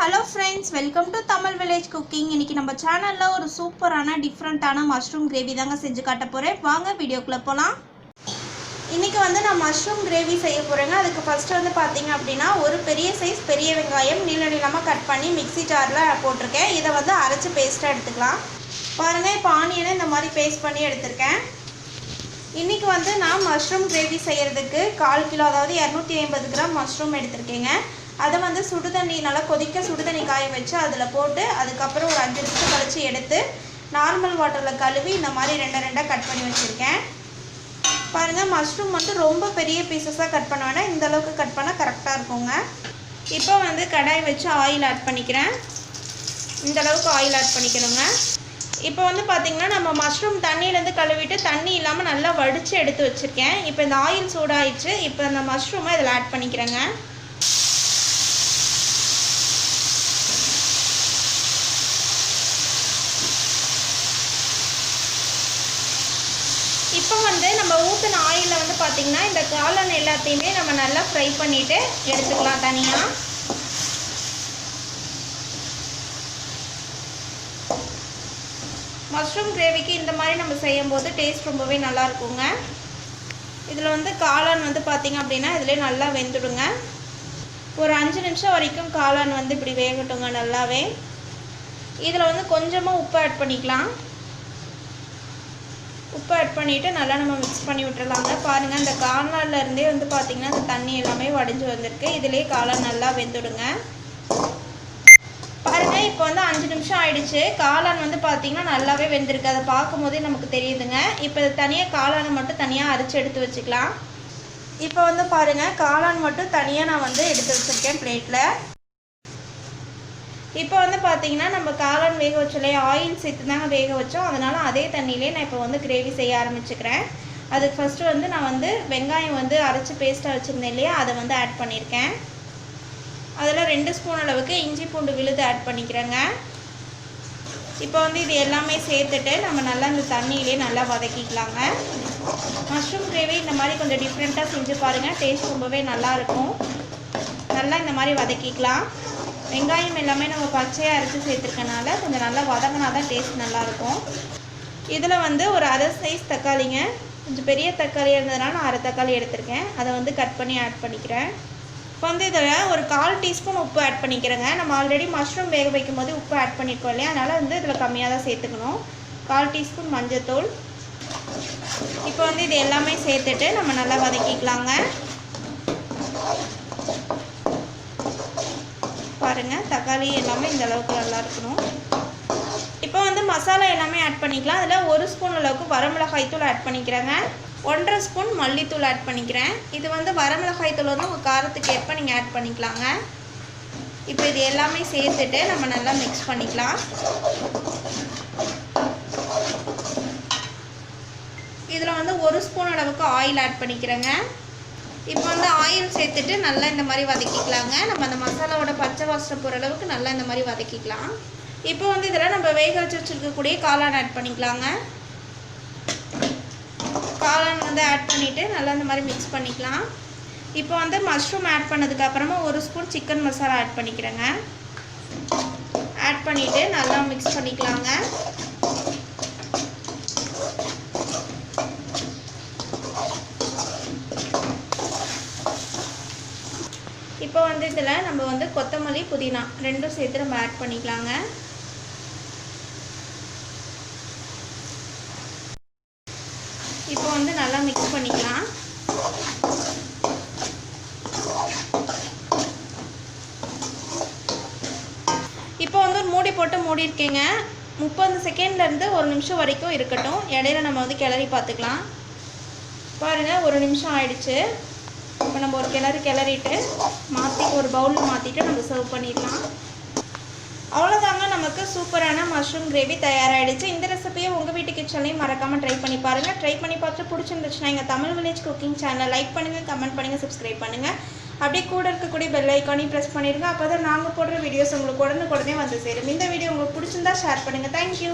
Hello friends, welcome to Tamil Village Cooking. இன்னைக்கு நம்ம சேனல்ல ஒரு சூப்பரான டிஃபரண்டான மஷ்ரூம் கிரேவி தாங்க செஞ்சு காட்ட போறேன். வாங்க வீடியோக்குள்ள போலாம். இன்னைக்கு நான் மஷ்ரூம் கிரேவி செய்ய போறேங்க. அதுக்கு ஃபர்ஸ்ட் பாத்தீங்க அப்படினா ஒரு பெரிய சைஸ் பெரிய வெங்காயம் நீள நீளமா கட் பண்ணி மிக்ஸி ஜார்ல போட்டுருக்கேன். இத அரைச்சு பேஸ்டா எடுத்துக்கலாம். பாருங்க இப்போ ஆனியனை இந்த மாதிரி பேஸ்ட் பண்ணி எடுத்துர்க்கேன். இன்னைக்கு நான் மஷ்ரூம் கிரேவி செய்யறதுக்கு 1/4 கிலோ அதாவது 250 கிராம் மஷ்ரூம் எடுத்துர்க்கேங்க. அதை சுடு தண்ணி நல்லா கொதிக்க சுடு தண்ணி காய வச்சு அதில் போட்டு அதுக்கப்புறம் ஒரு 5 நிமிஷம் கழிச்சு எடுத்து நார்மல் வாட்டரில் கழுவி இந்த மாதிரி ரெண்டாக கட் பண்ணி வச்சுருக்கேன். பாருங்கள், மஷ்ரூம் ரொம்ப பெரிய பீசஸாக கட் பண்ண வேணாம், இந்த அளவுக்கு கட் பண்ணால் கரெக்டாக இருக்குங்க. இப்போ கடாய் வச்சு ஆயில் ஆட் பண்ணிக்கிறேன். இந்த அளவுக்கு ஆயில் ஆட் பண்ணிக்கணுங்க. இப்போ பார்த்திங்கன்னா நம்ம மஷ்ரூம் தண்ணியிலேருந்து கழுவிட்டு தண்ணி இல்லாமல் நல்லா வடித்து எடுத்து வச்சுருக்கேன். இப்போ இந்த ஆயில் சூடாகிடுச்சு. இப்போ இந்த மஷ்ரூமை இதில் ஆட் பண்ணிக்கிறேங்க. இப்போ நம்ம ஊற்றின ஆயிலில் பார்த்திங்கன்னா இந்த காளான் எல்லாத்தையுமே நம்ம நல்லா ஃப்ரை பண்ணிவிட்டு எடுத்துக்கலாம் தனியாக. மஷ்ரூம் கிரேவிக்கு இந்த மாதிரி நம்ம செய்யும்போது டேஸ்ட் ரொம்பவே நல்லா இருக்குங்க. இதில் காளான் பார்த்திங்க அப்படின்னா இதிலே நல்லா வெந்துடுங்க. ஒரு 5 நிமிஷம் வரைக்கும் காளான் இப்படி வேகட்டுங்க நல்லாவே. இதில் கொஞ்சமாக உப்பு ஆட் பண்ணிக்கலாம். உப்பு ஆட் பண்ணிவிட்டு நல்லா நம்ம மிக்ஸ் பண்ணி விட்டுறலாங்க. பாருங்கள், இந்த காளான்லேருந்தே பார்த்திங்கன்னா இந்த தண்ணி எல்லாமே வடிஞ்சு வந்திருக்கு. இதிலே காளான் நல்லா வெந்துடுங்க. பாருங்கள், இப்போ 5 நிமிஷம் ஆயிடுச்சு. காளான் பார்த்திங்கன்னா நல்லாவே வெந்திருக்கு. அதை பார்க்கும் போதே நமக்கு தெரியுதுங்க. இப்போ இது தனியாக காளானை மட்டும் தனியாக அரைச்சி எடுத்து வச்சுக்கலாம். இப்போ பாருங்கள், காளான் மட்டும் தனியாக நான் எடுத்து வச்சுருக்கேன் பிளேட்டில். இப்போ பார்த்திங்கன்னா நம்ம காளான் வேக வச்சோலே ஆயில் சேர்த்து தாங்க வேக வச்சோம். அதனால் அதே தண்ணியிலே நான் இப்போ கிரேவி செய்ய ஆரம்பிச்சுக்கிறேன். அதுக்கு ஃபஸ்ட்டு நான் வெங்காயம் அரைச்சி பேஸ்ட்டாக வச்சுருந்தேன் இல்லையா, அதை ஆட் பண்ணியிருக்கேன். அதில் 2 ஸ்பூன் அளவுக்கு இஞ்சி பூண்டு விழுது ஆட் பண்ணிக்கிறேங்க. இப்போ இது எல்லாமே சேர்த்துட்டு நம்ம நல்லா இந்த தண்ணியிலே நல்லா வதக்கிக்கலாங்க. மஷ்ரூம் கிரேவி இந்த மாதிரி கொஞ்சம் டிஃப்ரெண்ட்டாக செஞ்சு பாருங்கள், டேஸ்ட் ரொம்பவே நல்லாயிருக்கும். நல்லா இந்த மாதிரி வதக்கிக்கலாம். வெங்காயம் எல்லாமே நம்ம பச்சையாக அரைச்சி சேர்த்துருக்கனால கொஞ்சம் நல்லா வதங்கினா தான் டேஸ்ட் நல்லாயிருக்கும். இதில் ஒரு அரை சைஸ் தக்காளிங்க, கொஞ்சம் பெரிய தக்காளி இருந்ததுனால நான் அரை தக்காளி எடுத்திருக்கேன். அதை கட் பண்ணி ஆட் பண்ணிக்கிறேன். இப்போ இதில் ஒரு 1/4 டீஸ்பூன் உப்பு ஆட் பண்ணிக்கிறேங்க. நம்ம ஆல்ரெடி மஷ்ரூம் வேக வைக்கும் போது உப்பு ஆட் பண்ணியிருக்கோம் இல்லையா, அதனால் இதில் கம்மியாக தான் சேர்த்துக்கணும். 1/4 டீஸ்பூன் மஞ்சள்தூள். இப்போ இது எல்லாமே சேர்த்துட்டு நம்ம நல்லா வதக்கிக்கலாங்க. பாருங்கள், தக்காளி எல்லாமே இந்த அளவுக்கு நல்லா இருக்கணும். இப்போ மசாலா எல்லாமே ஆட் பண்ணிக்கலாம். அதில் 1 ஸ்பூன் அளவுக்கு வரமிளகாய் தூள் ஆட் பண்ணிக்கிறேங்க. 1/2 ஸ்பூன் மல்லித்தூள் ஆட் பண்ணிக்கிறேன். இது வரமிளகாய் தூள் உங்கள் காரத்துக்கு ஏற்ப நீங்கள் ஆட் பண்ணிக்கலாங்க. இப்போ இது எல்லாமே சேர்த்துட்டு நம்ம நல்லா மிக்ஸ் பண்ணிக்கலாம். இதில் 1 ஸ்பூன் அளவுக்கு ஆயில் ஆட் பண்ணிக்கிறேங்க. இப்போ ஆயில் சேர்த்துட்டு நல்லா இந்த மாதிரி வதக்கிக்கலாங்க. நம்ம அந்த மசாலாவோட பச்சை வாசனை போகிற அளவுக்கு நல்லா இந்த மாதிரி வதக்கிக்கலாம். இப்போ இதில் நம்ம வேக வச்சு வச்சுருக்கக்கூடிய காளான் ஆட் பண்ணிக்கலாங்க. காளான் ஆட் பண்ணிவிட்டு நல்லா இந்த மாதிரி மிக்ஸ் பண்ணிக்கலாம். இப்போ மஷ்ரூம் ஆட் பண்ணதுக்கப்புறமா 1 ஸ்பூன் சிக்கன் மசாலா ஆட் பண்ணிக்கிறேங்க. ஆட் பண்ணிவிட்டு நல்லா மிக்ஸ் பண்ணிக்கலாங்க. இப்போ இதில் நம்ம கொத்தமல்லி புதினா ரெண்டும் சேர்த்து நம்ம ஆட் பண்ணிக்கலாங்க. இப்போ நல்லா மிக்ஸ் பண்ணிக்கலாம். இப்போ மூடி போட்டு மூடி இருக்கேங்க. 30 செகண்ட்லேருந்து 1 நிமிஷம் வரைக்கும் இருக்கட்டும். இடையில நம்ம கிளறி பார்த்துக்கலாம். பாருங்கள், 1 நிமிஷம் ஆயிடுச்சு. இப்போ நம்ம ஒரு கிளறிட்டு மாற்றி ஒரு பவுலில் மாற்றிட்டு நம்ம சர்வ் பண்ணிடலாம். அவ்வளோதாங்க, நமக்கு சூப்பரான மஷ்ரூம் கிரேவி தயாராகிடுச்சு. இந்த ரெசிபியை உங்கள் வீட்டு கிச்சன்லையும் மறக்காமல் ட்ரை பண்ணி பாருங்கள். ட்ரை பண்ணி பார்த்துட்டு பிடிச்சிருந்துச்சுன்னா எங்கள் தமிழ் வில்லேஜ் குக்கிங் சேனலை லைக் பண்ணுங்கள், கமெண்ட் பண்ணுங்கள், சப்ஸ்கிரைப் பண்ணுங்கள். அப்படியே கூட இருக்கக்கூடிய பெல் ஐக்கானையும் ப்ரெஸ் பண்ணிடுங்க. அப்போ தான் நாங்கள் போடுற வீடியோஸ் உங்களுக்கு உடனே வந்து சேரும். இந்த வீடியோ உங்களுக்கு பிடிச்சிருந்தா ஷேர் பண்ணுங்கள். தேங்க்யூ.